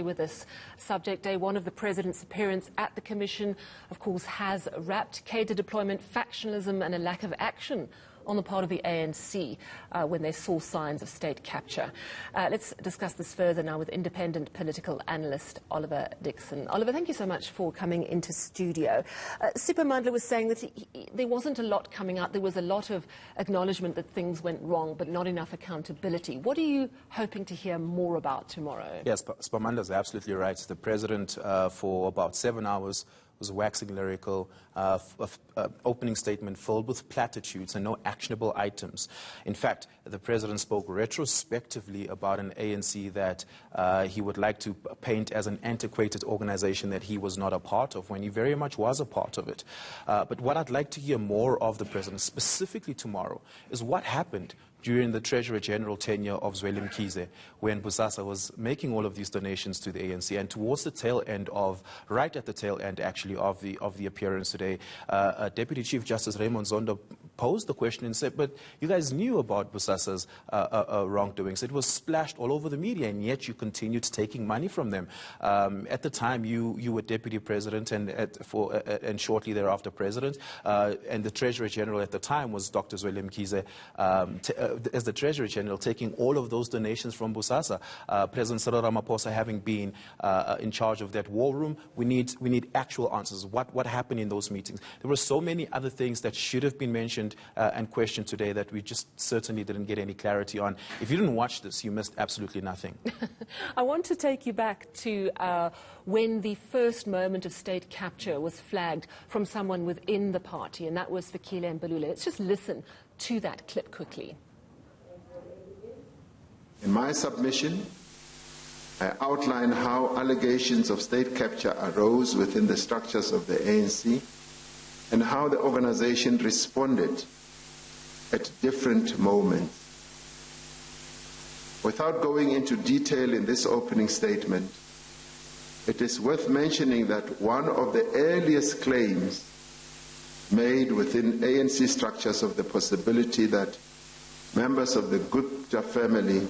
With this subject, day one of the President's appearance at the Commission, of course, has wrapped Cadre deployment, factionalism and a lack of action on the part of the ANC when they saw signs of state capture. Let's discuss this further now with independent political analyst Oliver Dixon. Oliver, thank you so much for coming into studio. Supermandla was saying that there wasn't a lot coming out. There was a lot of acknowledgement that things went wrong, but not enough accountability. What are you hoping to hear more about tomorrow? Yes, Supermandla is absolutely right. The President, for about 7 hours, was waxing lyrical, opening statement filled with platitudes and no actionable items. In fact, the President spoke retrospectively about an ANC that he would like to paint as an antiquated organization that he was not a part of, when he very much was a part of it. But what I'd like to hear more of the President, specifically tomorrow, is what happened during the Treasurer General tenure of Zweli Mkhize, when Bosasa was making all of these donations to the ANC, and towards the tail end of, right at the tail end actually of the appearance today, Deputy Chief Justice Raymond Zondo posed the question and said, but you guys knew about Bosasa's wrongdoings. It was splashed all over the media, and yet you continued taking money from them. At the time, you were Deputy President and shortly thereafter President, and the Treasurer General at the time was Dr. Zweli Mkhize, as the Treasury General, taking all of those donations from Bosasa. President Cyril Ramaphosa having been in charge of that war room, we need actual answers. What happened in those meetings? There were so many other things that should have been mentioned and questioned today that we just certainly didn't get any clarity on. If you didn't watch this, you missed absolutely nothing. I want to take you back to when the first moment of state capture was flagged from someone within the party, and that was Fikile Mbalula. Let's just listen to that clip quickly. In my submission, I outline how allegations of state capture arose within the structures of the ANC and how the organization responded at different moments. Without going into detail in this opening statement, it is worth mentioning that one of the earliest claims made within ANC structures of the possibility that members of the Gupta family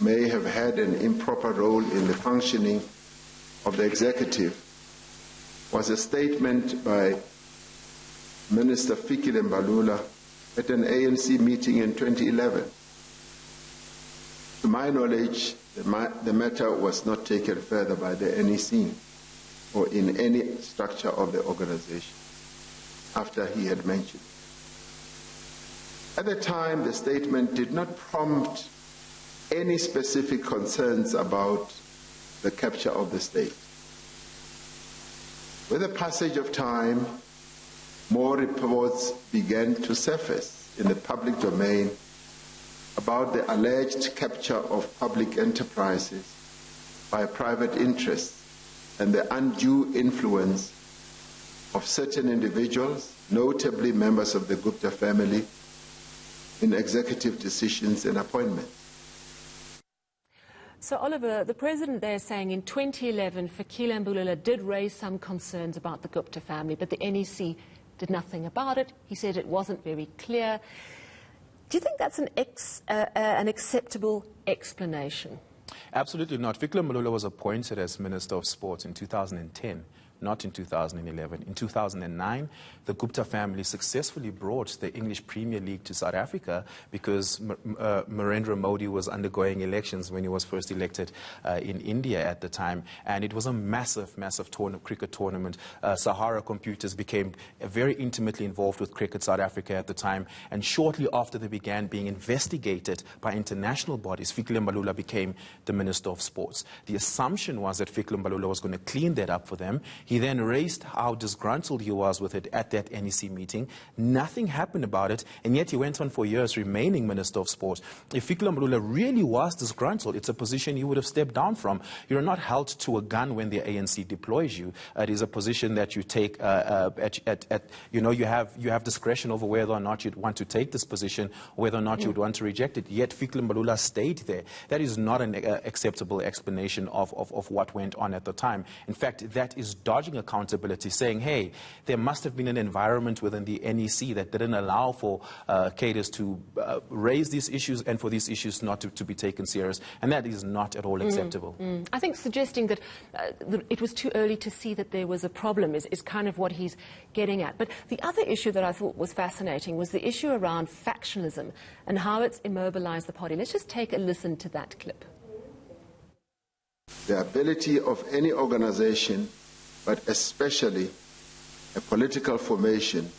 may have had an improper role in the functioning of the executive was a statement by Minister Fikile Mbalula at an ANC meeting in 2011. To my knowledge, the matter was not taken further by the NEC or in any structure of the organization after he had mentioned. At the time, the statement did not prompt any specific concerns about the capture of the state. With the passage of time, more reports began to surface in the public domain about the alleged capture of public enterprises by private interests and the undue influence of certain individuals, notably members of the Gupta family, in executive decisions and appointments. So, Oliver, the President there is saying in 2011, Fikile Mbalula did raise some concerns about the Gupta family, but the NEC did nothing about it. He said it wasn't very clear. Do you think that's an acceptable explanation? Absolutely not. Fikile Mbalula was appointed as Minister of Sport in 2010. Not in 2011. In 2009, the Gupta family successfully brought the English Premier League to South Africa because Narendra Modi was undergoing elections when he was first elected in India at the time. And it was a massive, massive cricket tournament. Sahara Computers became very intimately involved with Cricket South Africa at the time. And shortly after they began being investigated by international bodies, Fikile Mbalula became the Minister of Sports. The assumption was that Fikile Mbalula was going to clean that up for them. He then raised how disgruntled he was with it at that NEC meeting. Nothing happened about it, and yet he went on for years remaining Minister of Sport. If Fikile Mbalula really was disgruntled, it's a position he would have stepped down from. You're not held to a gun when the ANC deploys you. It is a position that you take you have discretion over whether or not you'd want to take this position, whether or not you'd want to reject it. Yet Fikile Mbalula stayed there. That is not an acceptable explanation of what went on at the time. In fact, that is charging accountability, saying, hey, there must have been an environment within the NEC that didn't allow for cadres to raise these issues and for these issues not to be taken serious. And that is not at all acceptable. I think suggesting that it was too early to see that there was a problem is kind of what he's getting at. But the other issue that I thought was fascinating was the issue around factionalism and how it's immobilized the party. Let's just take a listen to that clip. The ability of any organization, but especially a political formation,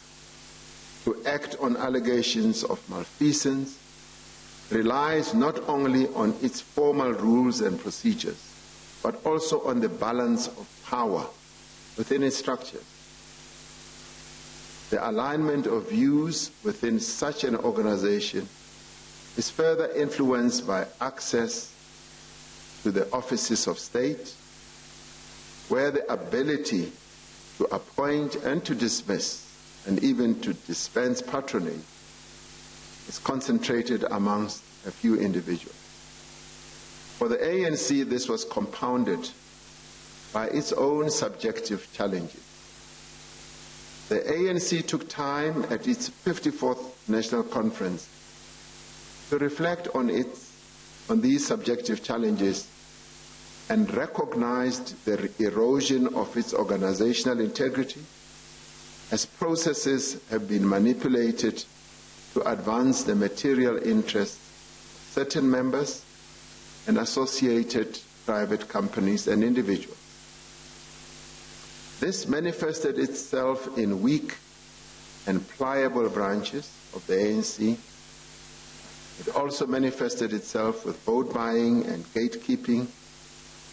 to act on allegations of malfeasance relies not only on its formal rules and procedures, but also on the balance of power within its structures. The alignment of views within such an organization is further influenced by access to the offices of state, where the ability to appoint and to dismiss and even to dispense patronage is concentrated amongst a few individuals. For the ANC, this was compounded by its own subjective challenges. The ANC took time at its 54th National Conference to reflect on these subjective challenges and recognized the erosion of its organizational integrity as processes have been manipulated to advance the material interests of certain members and associated private companies and individuals. This manifested itself in weak and pliable branches of the ANC. It also manifested itself with vote buying and gatekeeping,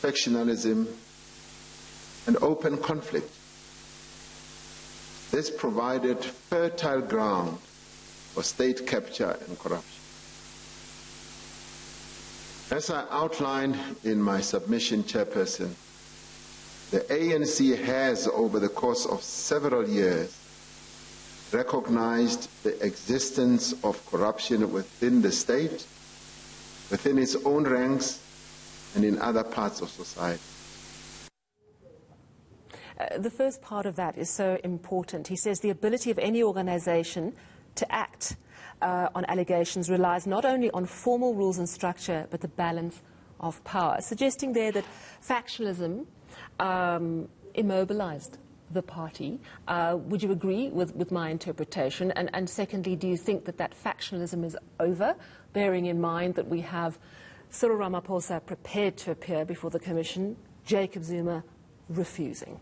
factionalism, and open conflict. This provided fertile ground for state capture and corruption. As I outlined in my submission, Chairperson, the ANC has, over the course of several years, recognized the existence of corruption within the state, within its own ranks, and in other parts of society. The first part of that is so important. He says the ability of any organization to act on allegations relies not only on formal rules and structure, but the balance of power, suggesting there that factionalism immobilized the party. Would you agree with my interpretation? And secondly, do you think that factionalism is over, bearing in mind that we have Cyril Ramaphosa prepared to appear before the Commission, Jacob Zuma refusing?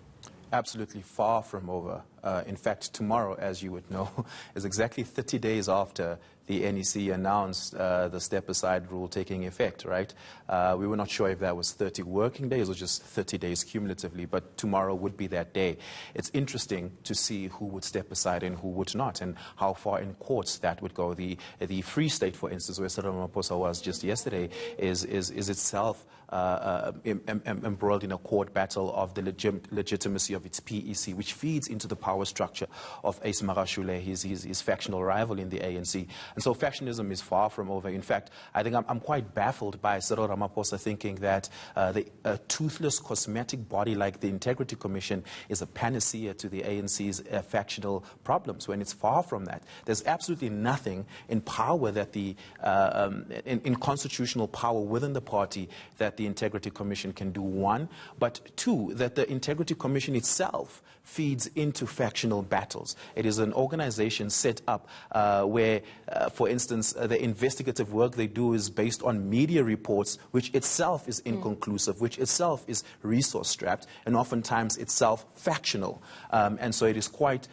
Absolutely far from over. In fact, tomorrow, as you would know, is exactly 30 days after the NEC announced the step-aside rule taking effect, right? We were not sure if that was 30 working days or just 30 days cumulatively, but tomorrow would be that day. It's interesting to see who would step aside and who would not, and how far in courts that would go. The Free State, for instance, where Cyril Ramaphosa was just yesterday, is itself embroiled in a court battle of the legitimacy of its PEC, which feeds into the power structure of Ace Magashule, his factional rival in the ANC. And so factionism is far from over. In fact, I think I'm quite baffled by Cyril Ramaphosa thinking that a toothless cosmetic body like the Integrity Commission is a panacea to the ANC's factional problems, when it's far from that. There's absolutely nothing in power that in constitutional power within the party that the Integrity Commission can do, one, but two, that the Integrity Commission itself feeds into factional battles. It is an organization set up where, for instance, the investigative work they do is based on media reports, which itself is inconclusive, which itself is resource-strapped, and oftentimes itself factional. And so it is quite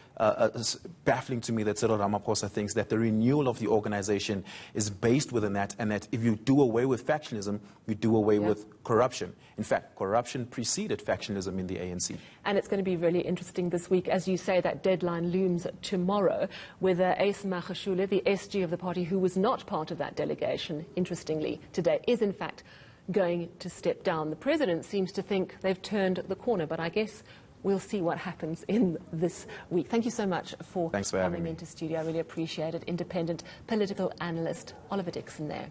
baffling to me that Cyril Ramaphosa thinks that the renewal of the organization is based within that, and that if you do away with factionalism, you do away with corruption. In fact, corruption preceded factionalism in the ANC. And it's going to be really interesting this week, as you say, that deadline looms tomorrow, whether Ace Magashule, the SG of the party, who was not part of that delegation, interestingly, today, is in fact going to step down. The president seems to think they've turned the corner, but I guess we'll see what happens in this week. Thank you so much for coming into studio. I really appreciate it. Independent political analyst Oliver Dixon there.